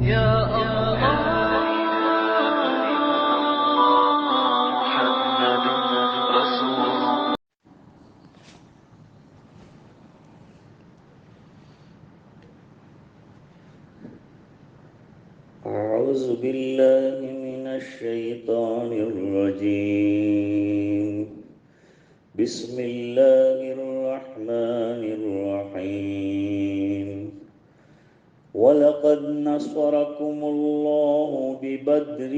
يا الله محمد رسول الله. أعوذ بالله من الشيطان الرجيم. بسم الله الرحمن الرحيم. ولقد نصركم الله ببدر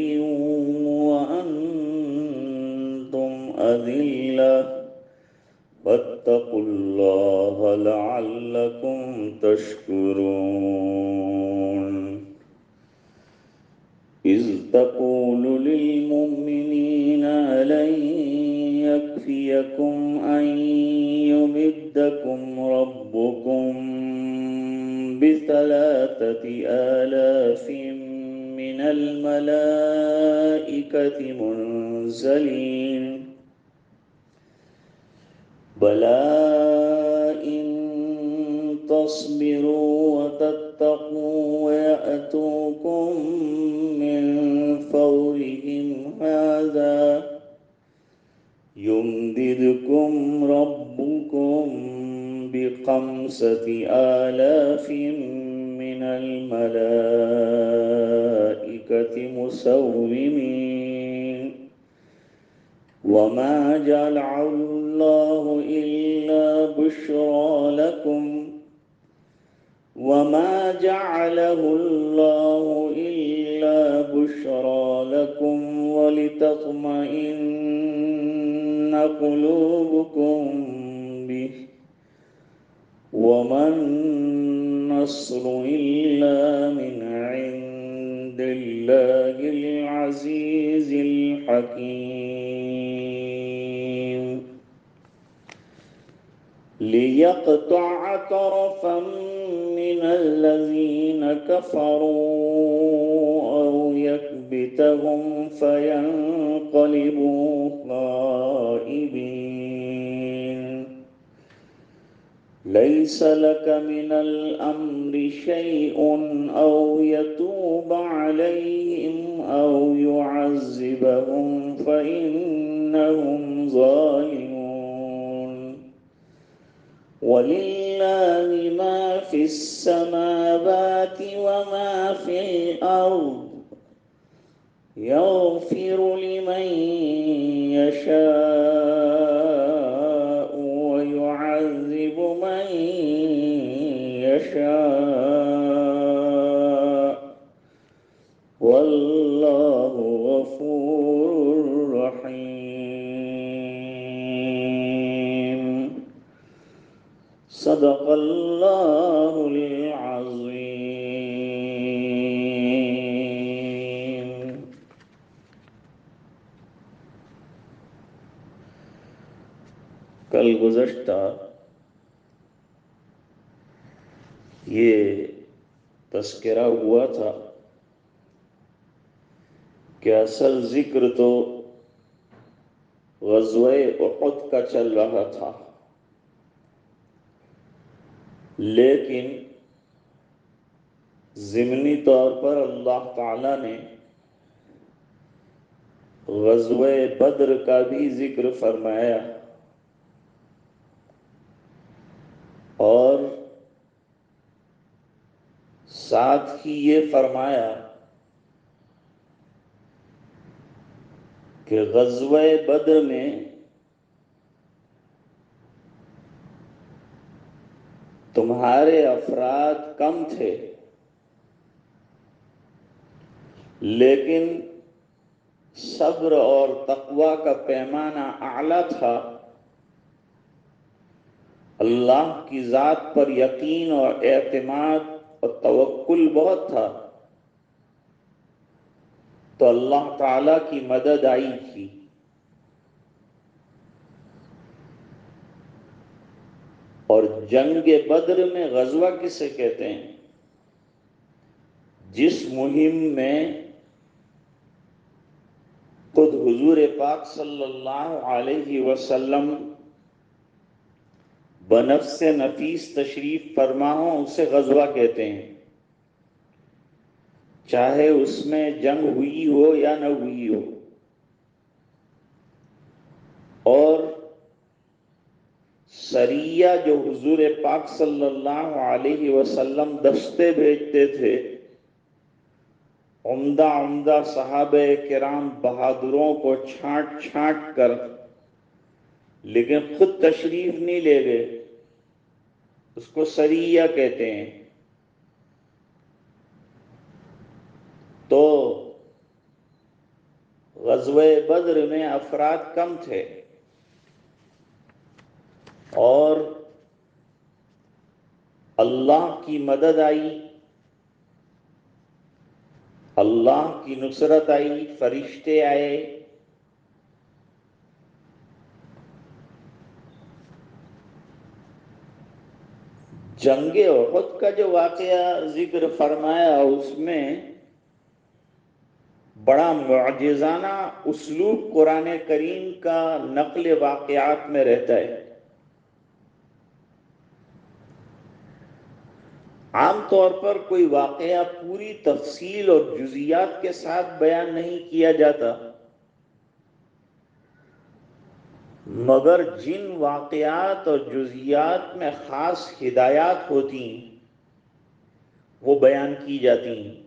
وأنتم أذلة فاتقوا الله لعلكم تشكرون. إذ تقول للمؤمنين ألن يكفيكم أن يمدكم ربكم ب3,000 من الملائكة منزلين. بلى إن تصبروا وتتقوا ويأتوكم من فورهم هذا يمددكم ربكم ب5,000 من الملائكة مسومين. وما جعله الله إلا بشرى لكم ولتطمئن قلوبكم به. وما النصر إلا من عند الله العزيز الحكيم. ليقطع طرفا من الذين كفروا أو يكبتهم فينقلبوا خائبين. ليس لك من الأمر شيء أو يتوب عليهم أو يعذبهم فإنهم ظالمون. ولله ما في السماوات وما في الأرض. يغفر لمن يشاء ويعذب من يشاء والله غفور رحيم. صدق اللہ العظیم. کل گزشتہ یہ تذکرہ ہوا تھا کہ اصل ذکر تو غزوہ احد کا چل رہا تھا، لیکن ضمنی طور پر اللہ تعالی نے غزوہ بدر کا بھی ذکر فرمایا اور ساتھ ہی یہ فرمایا کہ غزوہ بدر میں تمہارے افراد کم تھے لیکن صبر اور تقوی کا پیمانہ اعلیٰ تھا. اللہ کی ذات پر یقین اور اعتماد اور توکل بہت تھا، تو اللہ تعالیٰ کی مدد آئی تھی. اور جنگ بدر میں غزوہ کسے کہتے ہیں؟ جس مہم میں خود حضور پاک صلی اللہ علیہ وسلم بنفس نفیس تشریف فرما ہوں اسے غزوہ کہتے ہیں. چاہے اس میں جنگ ہوئی ہو یا نہ ہوئی ہو، اور سریہ جو حضور پاک صلی اللہ علیہ وسلم دستے بھیجتے تھے، عمدہ عمدہ صحابہ کرام بہادروں کو چھانٹ چھانٹ کر، لیکن خود تشریف نہیں لے گئے، اس کو سریہ کہتے ہیں، تو غزوہ بدر میں افراد کم تھے، اور اللہ کی مدد آئی، اللہ کی نصرت آئی، فرشتے آئے، جنگ احد کا جو واقعہ ذکر فرمایا اس میں بڑا معجزانہ اسلوب قرآن کریم کا نقل واقعات میں رہتا ہے۔ عام طور پر کوئی واقعہ پوری تفصیل اور جزیات کے ساتھ بیان نہیں کیا جاتا، مگر جن واقعات اور جزیات میں خاص ہدایات ہوتی ہیں وہ بیان کی جاتی ہیں۔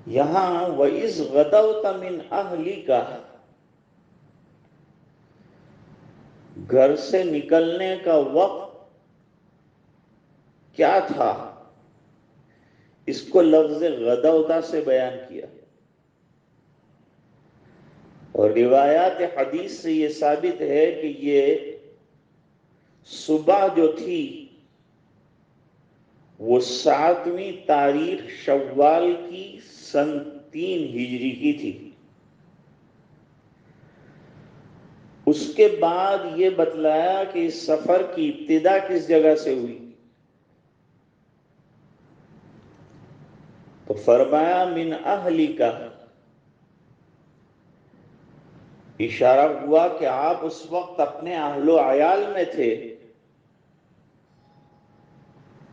یہاں وَإِذْ غَدَوْتَ مِنْ أَهْلِكَ، گھر سے نکلنے کا وقت کیا تھا، اس کو لفظ غدوتا سے بیان کیا، اور روایات حدیث سے یہ ثابت ہے کہ یہ صبح جو تھی وہ 7ویں تاریخ شوال کی سن 3 ہجری کی تھی۔ اس کے بعد یہ بتلایا کہ اس سفر کی ابتدا کس جگہ سے ہوئی، تو فرمایا من اہلک، اشارہ ہوا کہ آپ اس وقت اپنے اہل و عیال میں تھے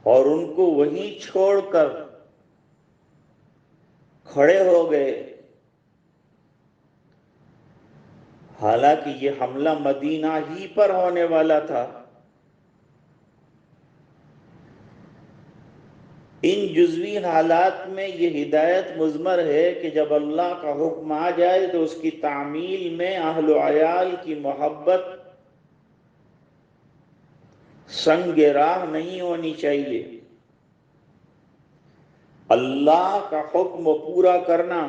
اور ان کو وہیں چھوڑ کر کھڑے ہو گئے، حالانکہ یہ حملہ مدینہ ہی پر ہونے والا تھا۔ ان جزوی حالات میں یہ ہدایت مضمر ہے کہ جب اللہ کا حکم آ جائے تو اس کی تعمیل میں اہل و عیال کی محبت سنگ راہ نہیں ہونی چاہیے، اللہ کا حکم پورا کرنا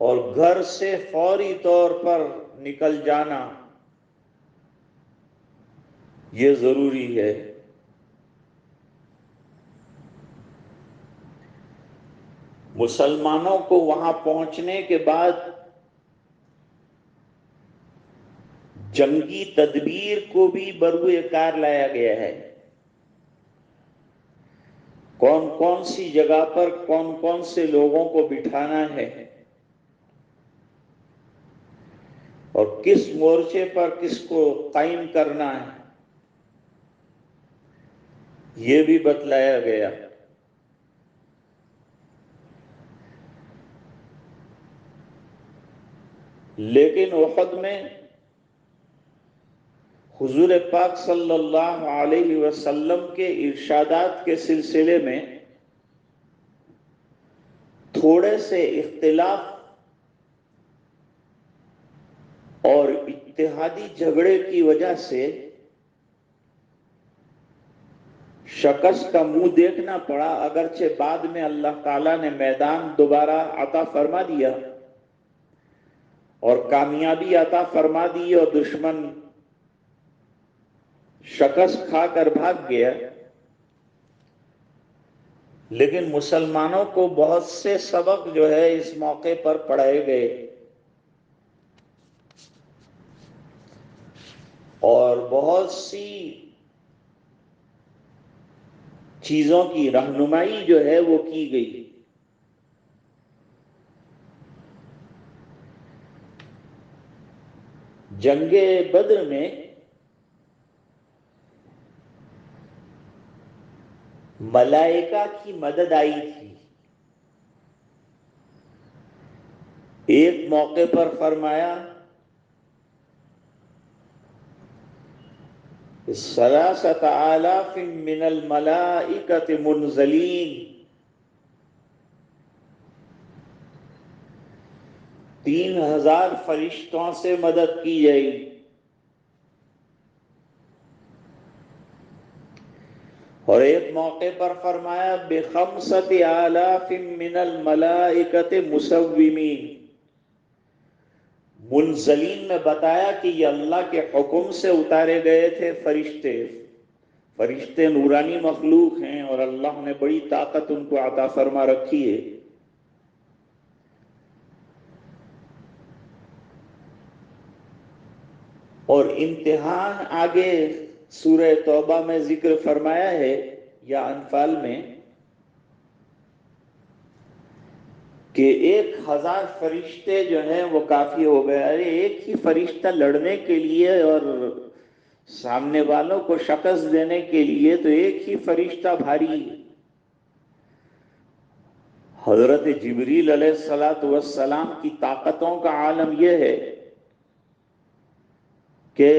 اور گھر سے فوری طور پر نکل جانا یہ ضروری ہے۔ مسلمانوں کو وہاں پہنچنے کے بعد جنگی تدبیر کو بھی بروئے کار لایا گیا ہے، کون کون سی جگہ پر کون کون سے لوگوں کو بٹھانا ہے اور کس مورچے پر کس کو قائم کرنا ہے، یہ بھی بتلایا گیا۔ لیکن احد میں حضور پاک صلی اللہ علیہ وسلم کے ارشادات کے سلسلے میں تھوڑے سے اختلاف اور اتحادی جھگڑے کی وجہ سے شکست کا منہ دیکھنا پڑا، اگرچہ بعد میں اللہ تعالیٰ نے میدان دوبارہ عطا فرما دیا اور کامیابی عطا فرما دی اور دشمن شکست کھا کر بھاگ گیا، لیکن مسلمانوں کو بہت سے سبق جو ہے اس موقع پر پڑھائے گئے اور بہت سی چیزوں کی رہنمائی جو ہے وہ کی گئی۔ جنگ بدر میں ملائکہ کی مدد آئی تھی. ایک موقع پر فرمایا ثلاثۃ آلاف من الملائکۃ منزلین، 3,000 فرشتوں سے مدد کی جائے گی. اور ایک موقع پر فرمایا بخمسۃ آلاف من الملائکۃ مسومین. منزلین میں بتایا کہ یہ اللہ کے حکم سے اتارے گئے تھے فرشتے. فرشتے نورانی مخلوق ہیں اور اللہ نے بڑی طاقت ان کو عطا فرما رکھی ہے. اور امتحان آگے سورہ توبہ میں ذکر فرمایا ہے یا انفال میں کہ 1,000 فرشتے جو ہیں وہ کافی ہو گئے. ارے ایک ہی فرشتہ لڑنے کے لیے اور سامنے والوں کو شکست دینے کے لیے تو ایک ہی فرشتہ بھاری ہے. حضرت جبریل علیہ السلام کی طاقتوں کا عالم یہ ہے کہ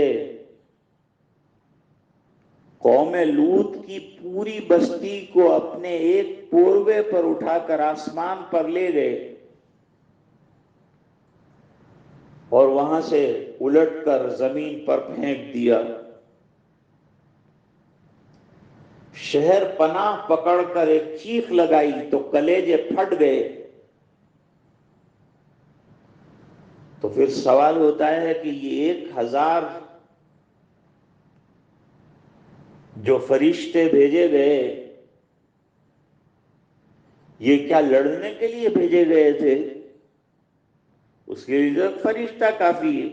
قوم لوط کی پوری بستی کو اپنے ایک پوروے پر اٹھا کر آسمان پر لے گئے اور وہاں سے الٹ کر زمین پر پھینک دیا. شہر پناہ پکڑ کر ایک چیخ لگائی تو کلیجے پھٹ گئے. تو پھر سوال ہوتا ہے کہ یہ 1,000 جو فرشتے بھیجے گئے یہ کیا لڑنے کے لیے بھیجے گئے تھے؟ اس کے لیے ایک فرشتہ کافی ہے.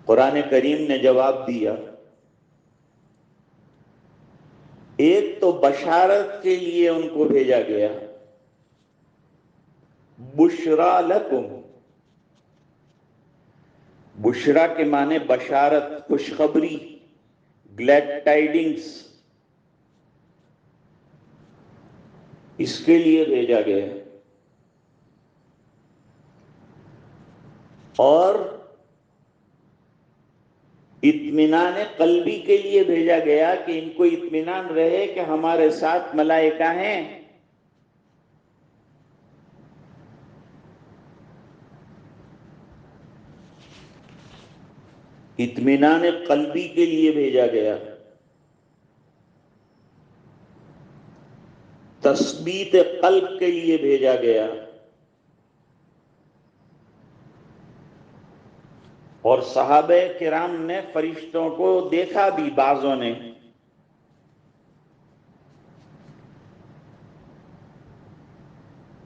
قرآن کریم نے جواب دیا ایک تو بشارت کے لیے ان کو بھیجا گیا، بشرا لکم. بشرا کے معنی بشارت، خوشخبری، گلیڈ ٹائڈنگز، اس کے لیے بھیجا گیا. اور اطمینان قلبی کے لیے بھیجا گیا کہ ان کو اطمینان رہے کہ ہمارے ساتھ ملائکہ ہیں. اطمینان قلبی کے لیے بھیجا گیا، تثبیت قلب کے لیے بھیجا گیا. اور صحابہ کرام نے فرشتوں کو دیکھا بھی، بعضوں نے.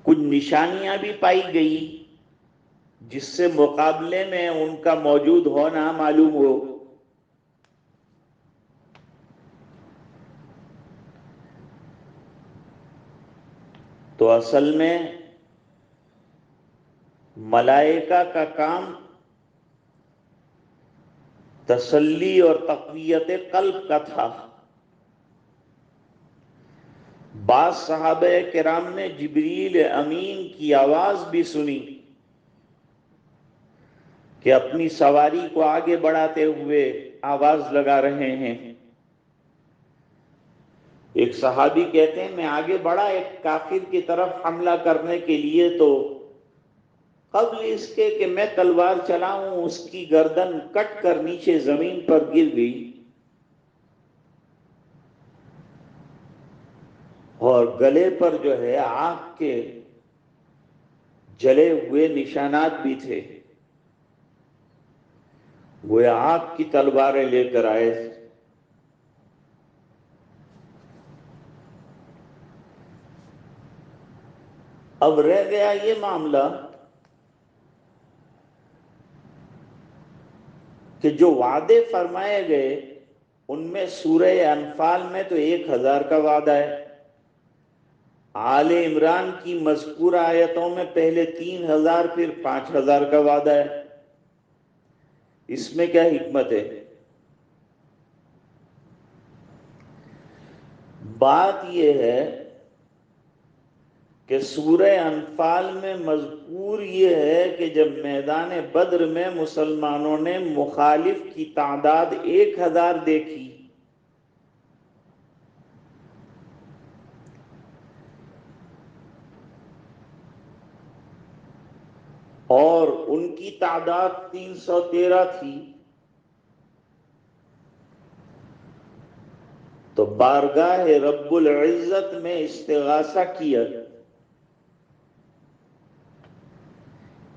کچھ نشانیاں بھی پائی گئی جس سے مقابلے میں ان کا موجود ہونا معلوم ہو. تو اصل میں ملائکہ کا کام تسلی اور تقویت قلب کا تھا. بعض صحابہ کرام نے جبریل امین کی آواز بھی سنی کہ اپنی سواری کو آگے بڑھاتے ہوئے آواز لگا رہے ہیں. ایک صحابی کہتے ہیں میں آگے بڑھا ایک کافر کی طرف حملہ کرنے کے لیے، تو قبل اس کے کہ میں تلوار چلاؤں اس کی گردن کٹ کر نیچے زمین پر گر گئی اور گلے پر جو ہے آگ کے جلے ہوئے نشانات بھی تھے. وہ آگ کی تلواریں لے کر آئے. اب رہ گیا یہ معاملہ کہ جو وعدے فرمائے گئے ان میں سورہ انفال میں تو 1,000 کا وعدہ ہے. آل عمران کی مذکورہ آیتوں میں پہلے 3,000 پھر 5,000 کا وعدہ ہے. اس میں کیا حکمت ہے؟ بات یہ ہے کہ سورہ انفال میں مذکور یہ ہے کہ جب میدان بدر میں مسلمانوں نے مخالف کی تعداد 1000 دیکھی اور ان کی تعداد 313 تھی تو بارگاہ رب العزت میں استغاثہ کیا.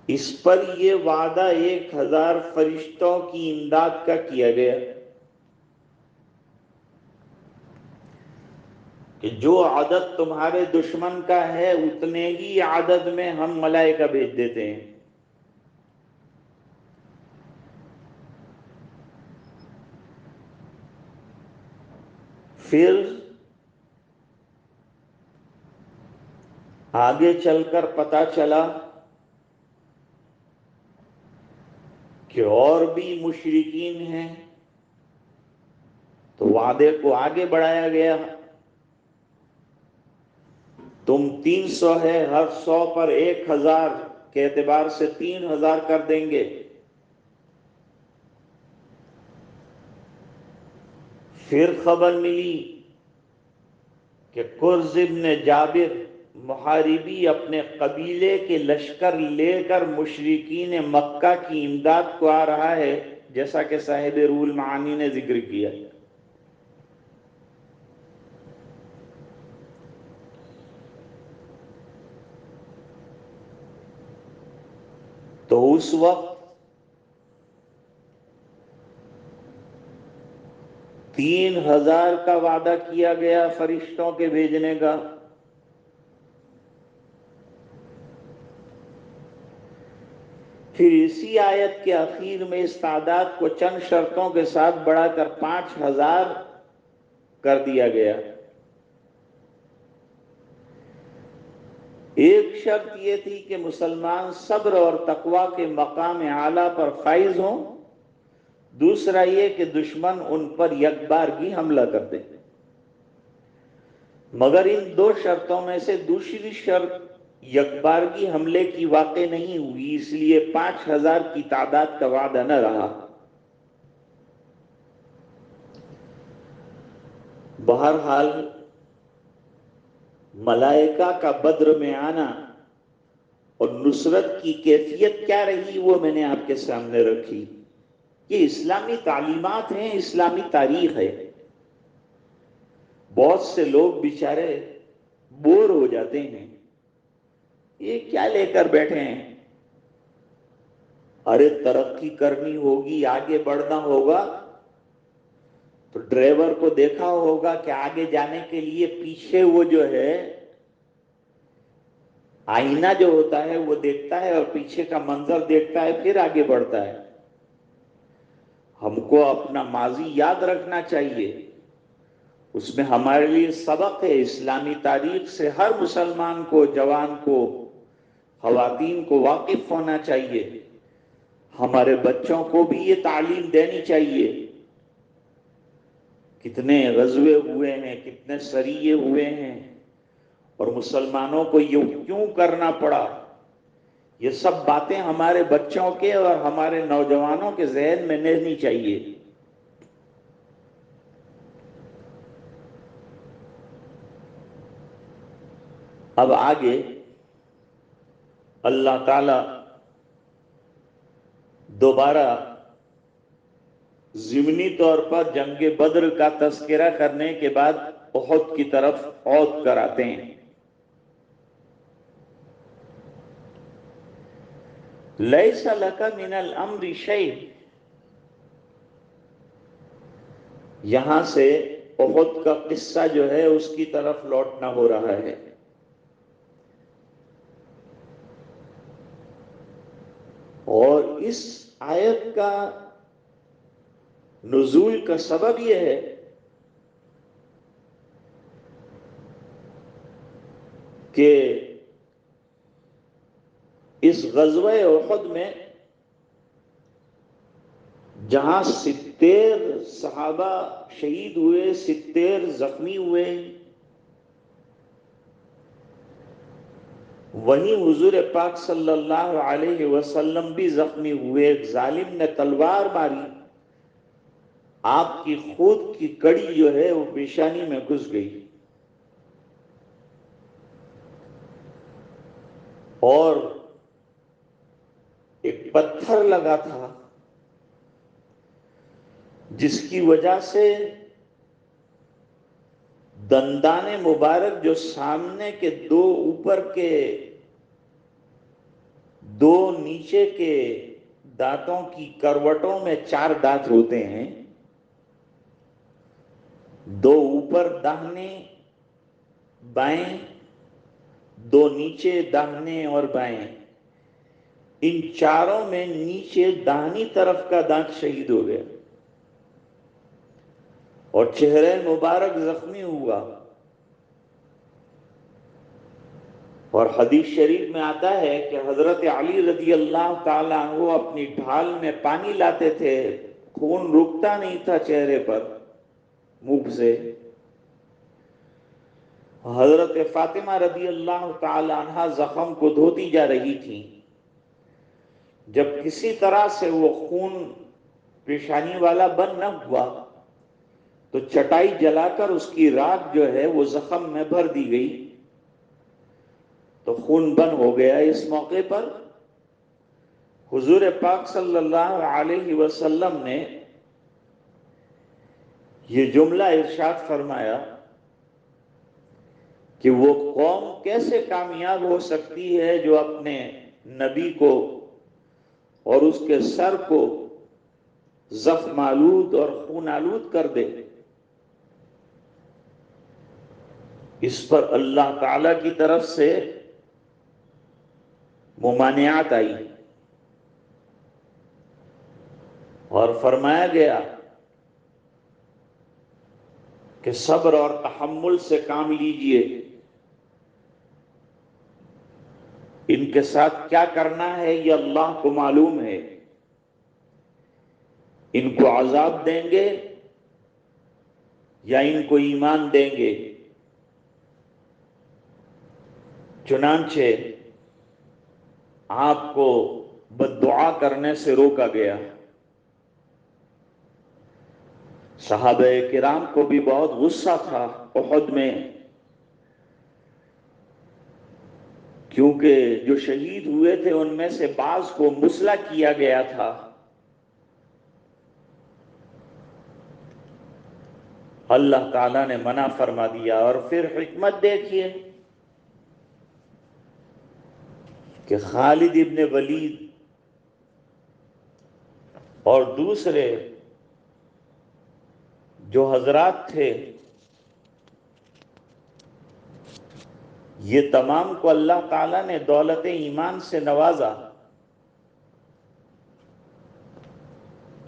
اس پر یہ وعدہ 1000 فرشتوں کی امداد کا کیا گیا کہ جو عدد تمہارے دشمن کا ہے اتنے ہی عدد میں ہم ملائکہ بھیج دیتے ہیں. پھر آگے چل کر پتا چلا کہ اور بھی مشرکین ہیں تو وعدے کو آگے بڑھایا گیا. تم 300 ہے، ہر 100 پر 1000 کے اعتبار سے 3000 کر دیں گے. پھر خبر ملی کہ قرظ بن جابر محاربی اپنے قبیلے کے لشکر لے کر مشرکین مکہ کی امداد کو آ رہا ہے، جیسا کہ صاحب روح المعانی نے ذکر کیا. تو اس وقت 3000 کا وعدہ کیا گیا فرشتوں کے بھیجنے کا. پھر اسی آیت کے اخیر میں اس تعداد کو چند شرطوں کے ساتھ بڑھا کر 5000 کر دیا گیا. ایک شرط یہ تھی کہ مسلمان صبر اور تقوی کے مقام اعلیٰ پر فائز ہوں، دوسرا یہ کہ دشمن ان پر یکبارگی حملہ کر دیں. مگر ان دو شرطوں میں سے دوسری شرط یکبارگی حملے کی واقع نہیں ہوئی، اس لیے 5000 کی تعداد کا وعدہ نہ رہا. بہرحال ملائکہ کا بدر میں آنا اور نصرت کی کیفیت کیا رہی وہ میں نے آپ کے سامنے رکھی. یہ اسلامی تعلیمات ہیں، اسلامی تاریخ ہے. بہت سے لوگ بیچارے بور ہو جاتے ہیں، یہ کیا لے کر بیٹھے ہیں؟ ارے ترقی کرنی ہوگی، آگے بڑھنا ہوگا تو ڈرائیور کو دیکھا ہوگا کہ آگے جانے کے لیے پیچھے وہ جو ہے آئینہ جو ہوتا ہے وہ دیکھتا ہے اور پیچھے کا منظر دیکھتا ہے پھر آگے بڑھتا ہے. ہم کو اپنا ماضی یاد رکھنا چاہیے، اس میں ہمارے لیے سبق ہے. اسلامی تاریخ سے ہر مسلمان کو، جوان کو، خواتین کو واقف ہونا چاہیے. ہمارے بچوں کو بھی یہ تعلیم دینی چاہیے. کتنے غزوے ہوئے ہیں، کتنے سریے ہوئے ہیں اور مسلمانوں کو یہ کیوں کرنا پڑا، یہ سب باتیں ہمارے بچوں کے اور ہمارے نوجوانوں کے ذہن میں رہنی چاہیے. اب آگے اللہ تعالی دوبارہ ضمنی طور پر جنگ بدر کا تذکرہ کرنے کے بعد احد کی طرف عود کراتے ہیں. لیس لک من الامر شیء، یہاں سے احد کا قصہ جو ہے اس کی طرف لوٹنا ہو رہا ہے. اور اس آیت کا نزول کا سبب یہ ہے کہ اس غزوہ احد میں جہاں 70 صحابہ شہید ہوئے، 70 زخمی ہوئے، وہیں حضور پاک صلی اللہ علیہ وسلم بھی زخمی ہوئے. ایک ظالم نے تلوار ماری, آپ کی خود کی کڑی جو ہے وہ پیشانی میں گھس گئی, اور ایک پتھر لگا تھا جس کی وجہ سے دندان مبارک جو سامنے کے دو اوپر کے دو نیچے کے دانتوں کی کروٹوں میں 4 دانت ہوتے ہیں, 2 اوپر داہنے بائیں, 2 نیچے داہنے اور بائیں, ان چاروں میں نیچے داہنی طرف کا دانت شہید ہو گیا اور چہرہ مبارک زخمی ہوا. اور حدیث شریف میں آتا ہے کہ حضرت علی رضی اللہ تعالیٰ عنہ اپنی ڈھال میں پانی لاتے تھے, خون رکتا نہیں تھا چہرے پر, منہ سے. حضرت فاطمہ رضی اللہ تعالیٰ عنہ زخم کو دھوتی جا رہی تھی, جب کسی طرح سے وہ خون پیشانی والا بند نہ ہوا تو چٹائی جلا کر اس کی راکھ جو ہے وہ زخم میں بھر دی گئی تو خون بند ہو گیا. اس موقع پر حضور پاک صلی اللہ علیہ وسلم نے یہ جملہ ارشاد فرمایا کہ وہ قوم کیسے کامیاب ہو سکتی ہے جو اپنے نبی کو اور اس کے سر کو زخم آلود اور خون آلود کر دے. اس پر اللہ تعالی کی طرف سے ممانعت آئی اور فرمایا گیا کہ صبر اور تحمل سے کام لیجئے, ان کے ساتھ کیا کرنا ہے یہ اللہ کو معلوم ہے, ان کو عذاب دیں گے یا ان کو ایمان دیں گے. چنانچہ آپ کو بد دعا کرنے سے روکا گیا. صحابہ کرام کو بھی بہت غصہ تھا احد میں, کیونکہ جو شہید ہوئے تھے ان میں سے بعض کو مسلح کیا گیا تھا. اللہ تعالیٰ نے منع فرما دیا. اور پھر حکمت دیکھیے کہ خالد ابن ولید اور دوسرے جو حضرات تھے یہ تمام کو اللہ تعالیٰ نے دولت ایمان سے نوازا.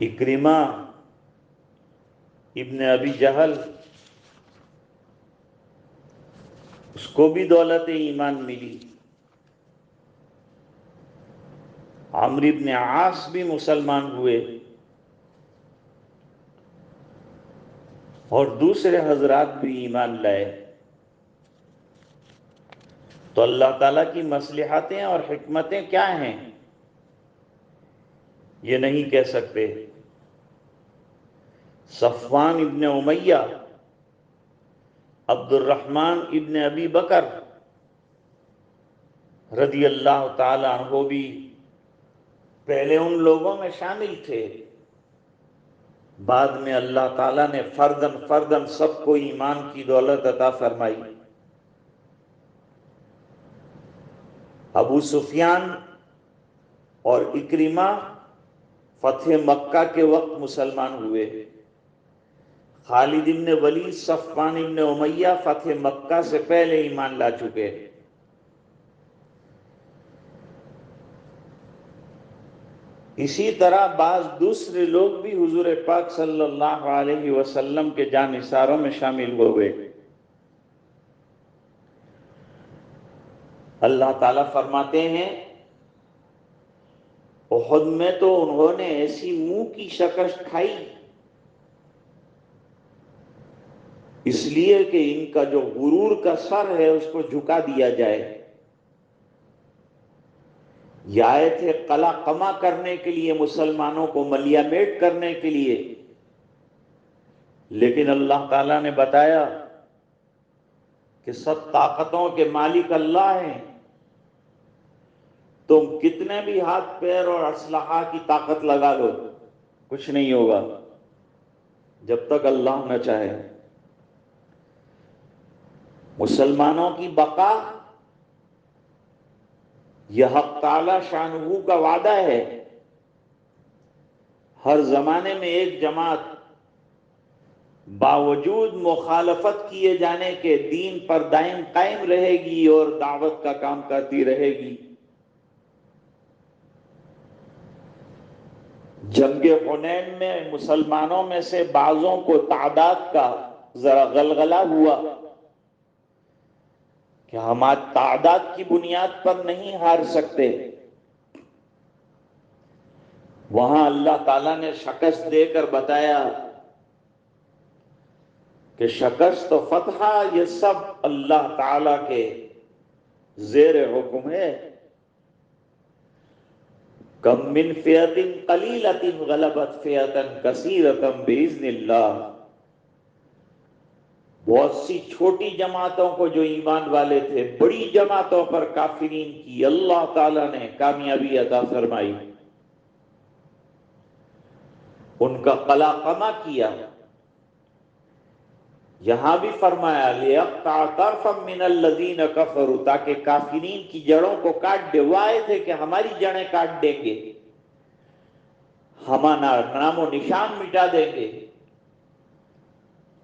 اکرمہ ابن ابی جہل اس کو بھی دولت ایمان ملی, عمرو ابن عاص بھی مسلمان ہوئے, اور دوسرے حضرات بھی ایمان لائے. تو اللہ تعالیٰ کی مصلحتیں اور حکمتیں کیا ہیں یہ نہیں کہہ سکتے. صفوان ابن امیہ, عبد الرحمن ابن ابی بکر رضی اللہ تعالی عنہ بھی پہلے ان لوگوں میں شامل تھے, بعد میں اللہ تعالیٰ نے فردن فردن سب کو ایمان کی دولت عطا فرمائی. ابو سفیان اور اکرمہ فتح مکہ کے وقت مسلمان ہوئے, خالد ابن ولید صفوان ابن امیہ فتح مکہ سے پہلے ایمان لا چکے. اسی طرح بعض دوسرے لوگ بھی حضور پاک صلی اللہ علیہ وسلم کے جانثاروں میں شامل ہو گئے. اللہ تعالیٰ فرماتے ہیں احد میں تو انہوں نے ایسی منہ کی شکست کھائی اس لیے کہ ان کا جو غرور کا سر ہے اس کو جھکا دیا جائے. یہ آئے تھے قلع قمع کرنے کے لیے، مسلمانوں کو ملیا میٹ کرنے کے لیے، لیکن اللہ تعالیٰ نے بتایا کہ سب طاقتوں کے مالک اللہ ہیں، تم کتنے بھی ہاتھ پیر اور اسلحہ کی طاقت لگا لو، کچھ نہیں ہوگا جب تک اللہ نہ چاہے۔ مسلمانوں کی بقا یہ حق تعالی شانہ کا وعدہ ہے۔ ہر زمانے میں ایک جماعت باوجود مخالفت کیے جانے کے دین پر دائم قائم رہے گی اور دعوت کا کام کرتی رہے گی۔ جنگ حنین میں مسلمانوں میں سے بعضوں کو تعداد کا ذرا غلغلہ ہوا کہ ہم آج تعداد کی بنیاد پر نہیں ہار سکتے۔ وہاں اللہ تعالیٰ نے شکست دے کر بتایا کہ شکست و فتح یہ سب اللہ تعالیٰ کے زیر حکم ہے۔ کم من فئۃ قلیلۃ غلبت فئۃ کثیرۃ بإذن اللہ۔ بہت سی چھوٹی جماعتوں کو جو ایمان والے تھے بڑی جماعتوں پر کافرین کی اللہ تعالیٰ نے کامیابی عطا فرمائی، ان کا قلع قمع کیا۔ یہاں بھی فرمایا لِيَقْطَعَ طَرْفًا مِّنَ الَّذِينَ كَفَرُوا، تاکہ کافرین کی جڑوں کو کاٹ دے۔ وہ آئے تھے کہ ہماری جڑیں کاٹ دیں گے، ہمارا نام و نشان مٹا دیں گے،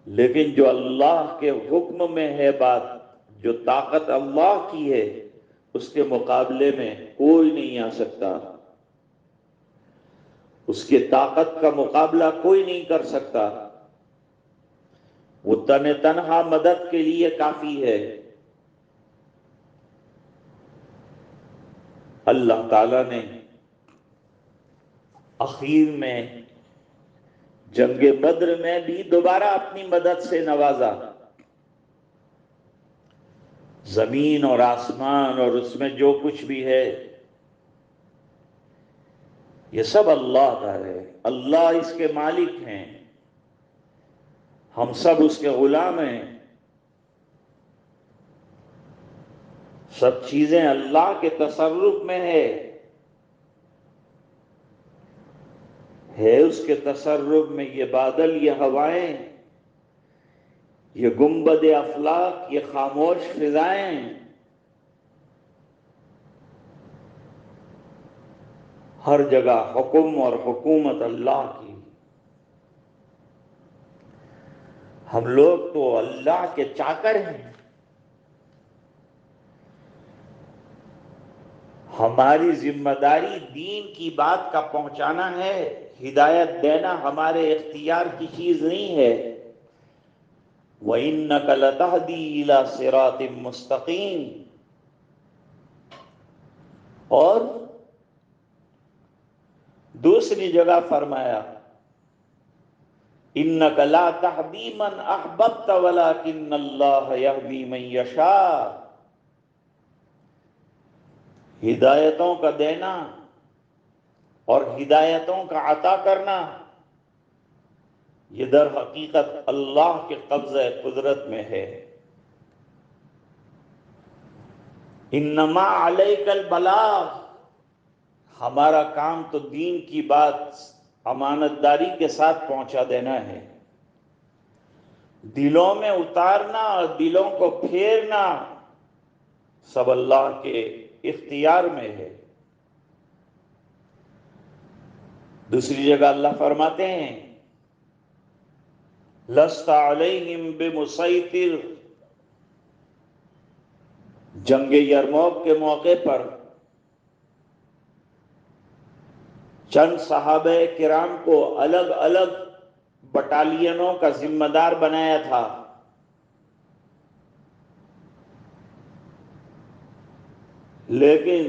لیکن جو اللہ کے حکم میں ہے بات، جو طاقت اللہ کی ہے، اس کے مقابلے میں کوئی نہیں آ سکتا، اس کے طاقت کا مقابلہ کوئی نہیں کر سکتا۔ وہ تنہا مدد کے لیے کافی ہے۔ اللہ تعالیٰ نے اخیر میں جنگ بدر میں بھی دوبارہ اپنی مدد سے نوازا۔ زمین اور آسمان اور اس میں جو کچھ بھی ہے یہ سب اللہ کا ہے، اللہ اس کے مالک ہیں، ہم سب اس کے غلام ہیں۔ سب چیزیں اللہ کے تصرف میں ہے اس کے تصرف میں یہ بادل، یہ ہوائیں، یہ گنبد افلاک، یہ خاموش فضائیں، ہر جگہ حکم اور حکومت اللہ کی۔ ہم لوگ تو اللہ کے چاکر ہیں، ہماری ذمہ داری دین کی بات کا پہنچانا ہے، ہدایت دینا ہمارے اختیار کی چیز نہیں ہے۔ وَإِنَّكَ لَتَهْدِي إِلَى صِرَاطٍ مُسْتَقِيمٍ۔ اور دوسری جگہ فرمایا إِنَّكَ لَا تَهْدِي مَنْ أَحْبَبْتَ وَلَكِنَّ اللَّهَ يَهْدِي مَنْ يَشَاءُ۔ ہدایتوں کا دینا اور ہدایتوں کا عطا کرنا یہ در حقیقت اللہ کے قبضہ قدرت میں ہے۔ انما علیک البلاغ، ہمارا کام تو دین کی بات امانت داری کے ساتھ پہنچا دینا ہے، دلوں میں اتارنا اور دلوں کو پھیرنا سب اللہ کے اختیار میں ہے۔ دوسری جگہ اللہ فرماتے ہیں لست علیہم بمسیطر۔ جنگ یرموک کے موقع پر چند صحابہ کرام کو الگ الگ بٹالینوں کا ذمہ دار بنایا تھا، لیکن